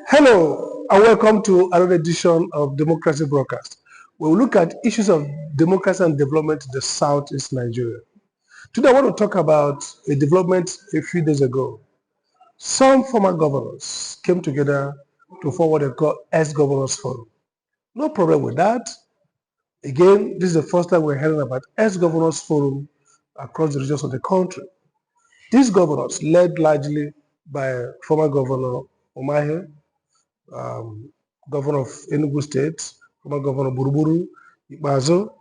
Hello and welcome to another edition of Democracy Broadcast, where we look at issues of democracy and development in the Southeast Nigeria. Today I want to talk about a development a few days ago. Some former governors came together to form what they call ex-governors forum. No problem with that. Again, this is the first time we're hearing about ex-governors forum across the regions of the country. These governors, led largely by former governor Umahi, governor of Enugu State, former governor Buruburu, Ikbazo,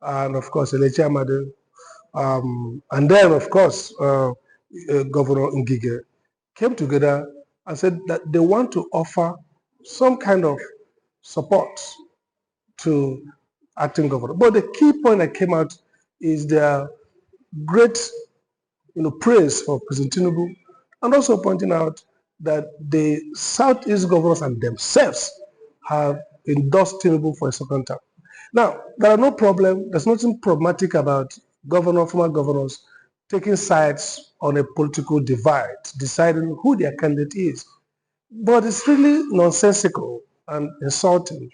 and of course Amadi, and then of course Governor Ngige came together and said that they want to offer some kind of support to acting governor. But the key point that came out is their great praise for President Tinubu, and also pointing out that the Southeast governors and themselves have endorsed Tinubu for a second term. Now, there are no problem, there's nothing problematic about former governors taking sides on a political divide, deciding who their candidate is. But it's really nonsensical and insulting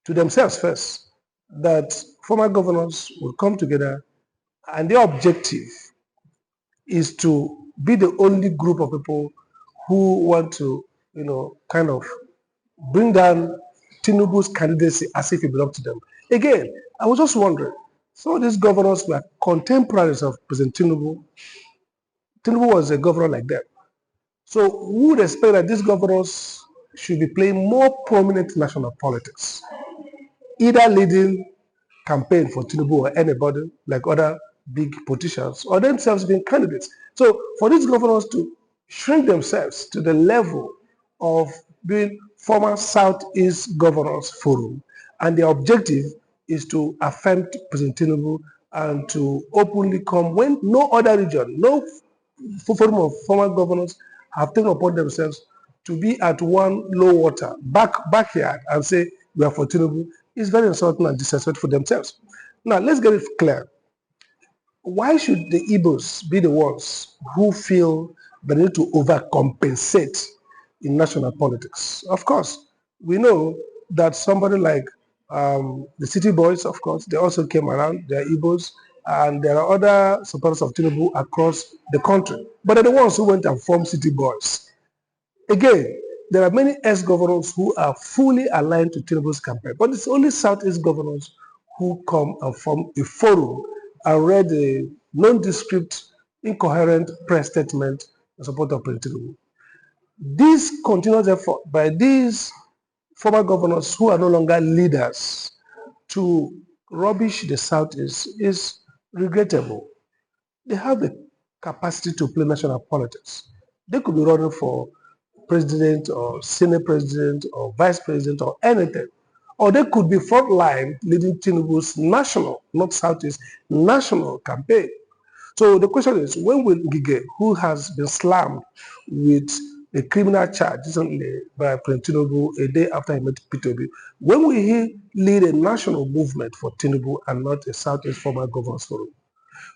to themselves first that former governors will come together and their objective is to be the only group of people who want to, kind of bring down Tinubu's candidacy as if it belonged to them. Again, I was just wondering, some of these governors were contemporaries of President Tinubu. Tinubu was a governor like them. So we would expect that these governors should be playing more prominent national politics, either leading campaign for Tinubu or anybody like other big politicians, or themselves being candidates. So for these governors to shrink themselves to the level of being former Southeast Governors Forum, and their objective is to affirm President Tinubu and to openly come when no other region, no forum of former governors have taken upon themselves to be at one low water, backyard, and say we are for Tinubu, is very insulting and disrespectful for themselves. Now, let's get it clear. Why should the Igbos be the ones who feel they need to overcompensate in national politics? Of course, we know that somebody like the City Boys, of course, they also came around, they're Igbos, and there are other supporters of Tinubu across the country. But they're the ones who went and formed City Boys. Again, there are many ex-governors who are fully aligned to Tinubu's campaign, but it's only Southeast governors who come and form a forum and read a nondescript, incoherent press statement in support of President Tinubu. This continuous effort by these former governors who are no longer leaders to rubbish the Southeast is regrettable. They have the capacity to play national politics. They could be running for president or senate president or vice president or anything. Or they could be frontline leading Tinubu's national, not Southeast, national campaign. So the question is, when will Ngige, who has been slammed with a criminal charge recently by President Tinubu a day after he met P2B, when will he lead a national movement for Tinubu and not a Southeast former governors forum?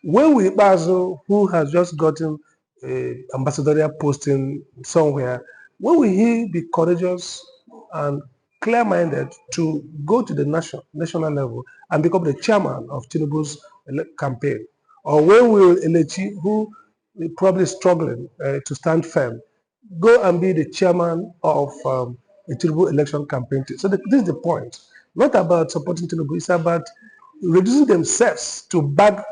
When will Bazo, who has just gotten an ambassadorial posting somewhere, when will he be courageous and clear-minded to go to the national level and become the chairman of Tinubu's campaign? Or when will Elechi, who is probably struggling to stand firm, go and be the chairman of the Tinubu election campaign? So this is the point. Not about supporting Tinubu, it's about reducing themselves to bad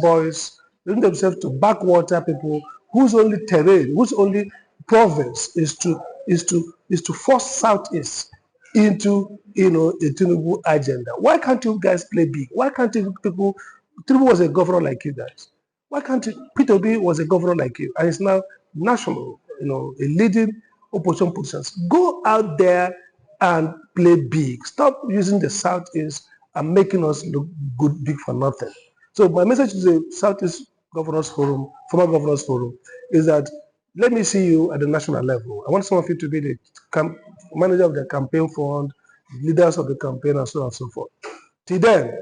boys, reducing themselves to backwater people whose only terrain, whose only province is to force Southeast into a Tinubu agenda. Why can't you guys play big? Why can't Tinubu was a governor like you guys? Why can't P2B was a governor like you and it's now national, a leading opposition politicians? Go out there and play big. Stop using the Southeast and making us look good big for nothing. So my message to the Southeast Governors Forum, former Governors Forum, is that let me see you at the national level. I want some of you to be the manager of the campaign fund, leaders of the campaign, and so on and so forth. Till then,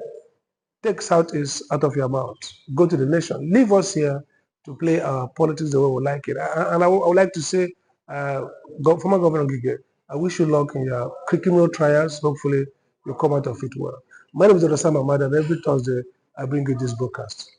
take Southeast out of your mouth. Go to the nation. Leave us here to play our politics the way we like it. And I would like to say Uh, former Governor Ngige, I wish you luck in your criminal trials. Hopefully, you'll come out of it well. My name is Dr. Sam Amadi, and every Thursday, I bring you this broadcast.